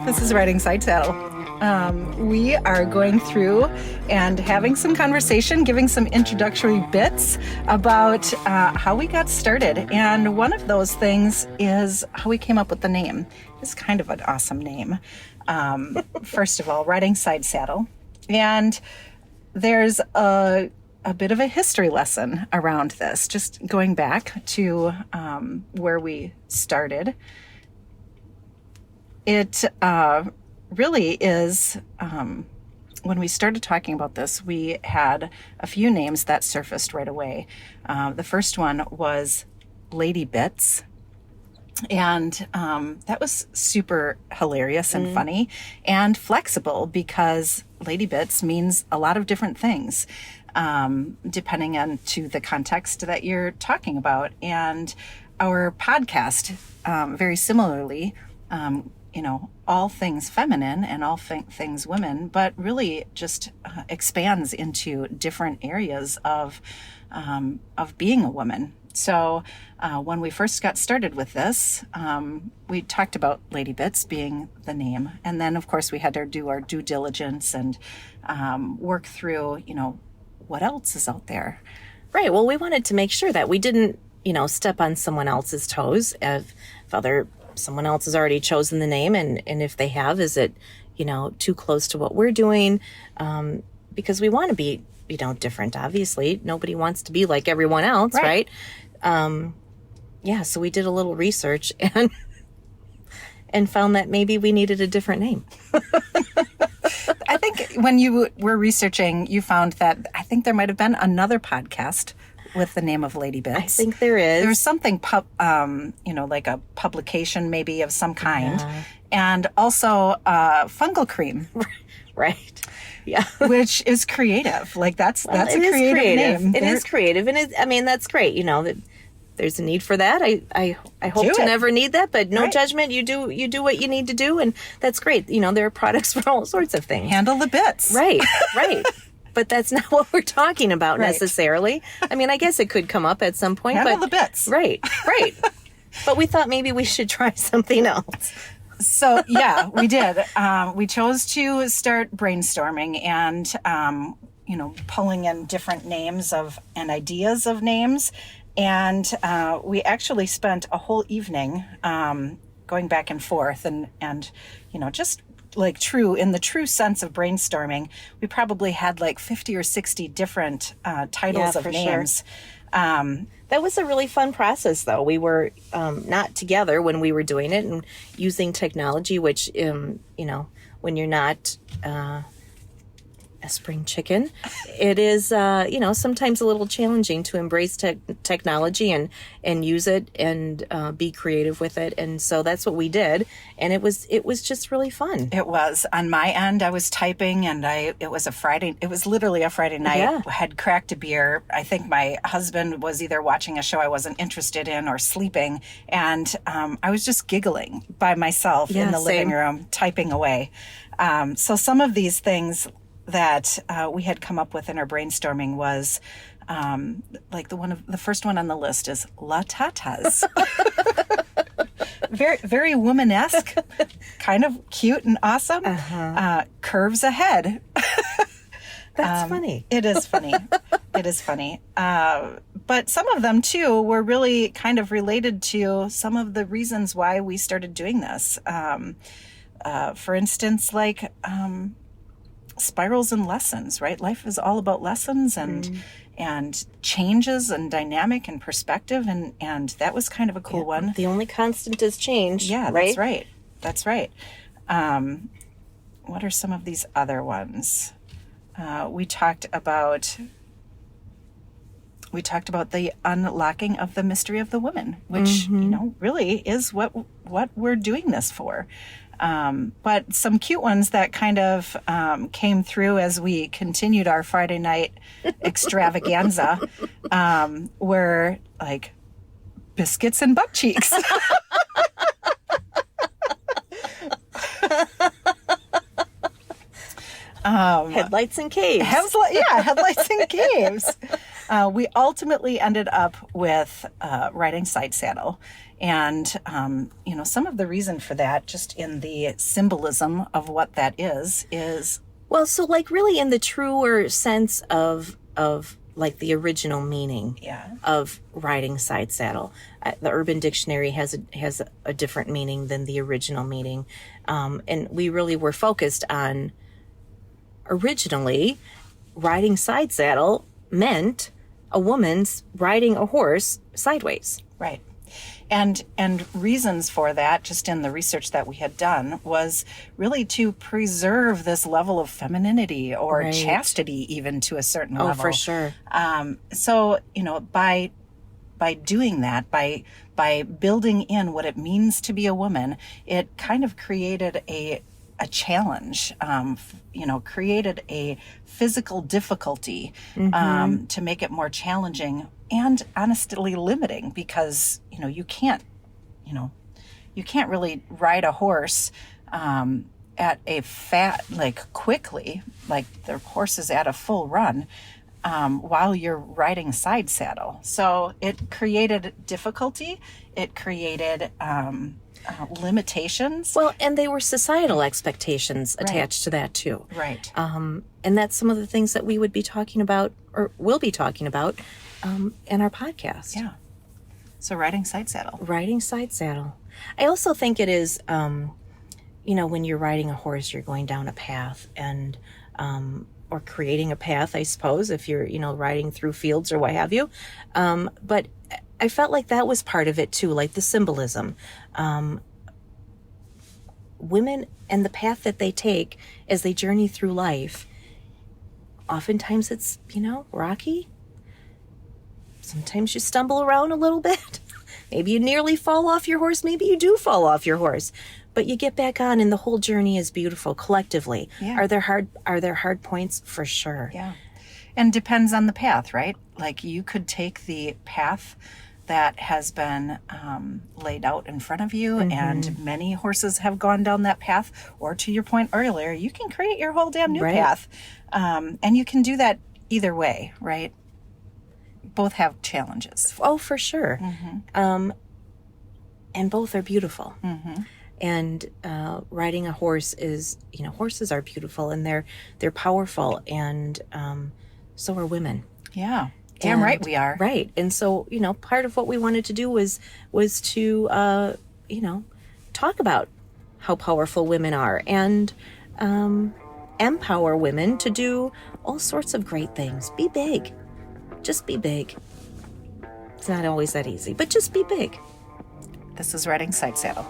This is Riding Sidesaddle. We are going through and having some conversation, giving some introductory bits about how we got started. And one of those things is how we came up with the name. It's kind of an awesome name. First of all, Riding Sidesaddle. And there's a bit of a history lesson around this, just going back to where we started. It really is, when we started talking about this, we had a few names that surfaced right away. The first one was Lady Bits. And that was super hilarious and funny and flexible because Lady Bits means a lot of different things, depending on to the context that you're talking about. And our podcast, very similarly, all things feminine and all things women, but really just expands into different areas of being a woman. So when we first got started with this, we talked about Lady Bits being the name. And then, of course, we had to do our due diligence and work through, what else is out there. Right. Well, we wanted to make sure that we didn't, step on someone else's toes. If someone else has already chosen the name, and if they have, is it, too close to what we're doing? Because we want to be, different. Obviously, nobody wants to be like everyone else, right? So we did a little research and found that maybe we needed a different name. I think when you were researching, you found that I think there might have been another podcast with the name of Lady Bits. I think there is. There's something, like a publication maybe of some kind. Yeah. And also fungal cream. Right. Yeah. Which is creative. Like that's a creative name. It is creative. And that's great. That there's a need for that. I hope to never need that, but no judgment. You do what you need to do. And that's great. There are products for all sorts of things. Handle the bits. Right. But that's not what we're talking about necessarily. I guess it could come up at some point. Handle the bits. Right. But we thought maybe we should try something else. So, yeah, we did. We chose to start brainstorming and, pulling in different names and ideas of names. And we actually spent a whole evening going back and forth and just like in the true sense of brainstorming, we probably had like 50 or 60 different titles of names. Sure. That was a really fun process, though. We were not together when we were doing it and using technology, which, when you're not a spring chicken, it is, sometimes a little challenging to embrace technology and use it and be creative with it. And so that's what we did. And it was just really fun. It was. On my end, I was typing and it was literally a Friday night. Yeah. I had cracked a beer. I think my husband was either watching a show I wasn't interested in or sleeping. And I was just giggling by myself in the living room, typing away. So some of these things that we had come up with in our brainstorming was like the first one on the list is La Tatas. Very, very woman-esque, kind of cute and awesome. Curves ahead. That's funny. It is funny. It is funny. But some of them, too, were really kind of related to some of the reasons why we started doing this. For instance, like spirals and lessons, right? Life is all about lessons and changes and dynamic and perspective. And that was kind of a cool one. The only constant is change. Yeah, right? That's right. What are some of these other ones? We talked about the unlocking of the mystery of the woman, which, really is what we're doing this for. But some cute ones that kind of came through as we continued our Friday night extravaganza were like biscuits and butt cheeks. Headlights and caves. Headlights and caves. We ultimately ended up with riding Sidesaddle. And, some of the reason for that, just in the symbolism of what that is, Well, so like really in the truer sense of like the original meaning of riding Sidesaddle. The Urban Dictionary has a different meaning than the original meaning. And we really were focused on originally riding Sidesaddle meant a woman's riding a horse sideways. right. And reasons for that, just in the research that we had done, was really to preserve this level of femininity or Right. chastity, even to a certain level. Oh, for sure. So, by doing that, by building in what it means to be a woman, it kind of created a challenge, created a physical difficulty to make it more challenging and honestly limiting, because you can't really ride a horse at a quickly, like the horse is at a full run, while you're riding Sidesaddle. So it created difficulty. It created limitations. Well, and they were societal expectations attached to that too. Right. And that's some of the things that we would be talking about, or will be talking about, in our podcast. Yeah. So riding Sidesaddle. Riding Sidesaddle. I also think it is, when you're riding a horse, you're going down a path and, or creating a path, I suppose, if you're, riding through fields or what have you. But I felt like that was part of it too, like the symbolism. Women and the path that they take as they journey through life, oftentimes it's, rocky. Sometimes you stumble around a little bit. Maybe you nearly fall off your horse. Maybe you do fall off your horse. But you get back on and the whole journey is beautiful collectively. Yeah. Are there hard points? For sure. Yeah. And depends on the path, right? Like you could take the path that has been laid out in front of you, and many horses have gone down that path. Or to your point earlier, you can create your whole damn new path. And you can do that either way, right? Both have challenges. Oh, for sure. And both are beautiful. And riding a horse is, horses are beautiful and they're powerful, and so are women. Yeah. Damn right we are. Right. And so, part of what we wanted to do was to, talk about how powerful women are and empower women to do all sorts of great things. Be big. Just be big. It's not always that easy, but just be big. This is riding Sidesaddle.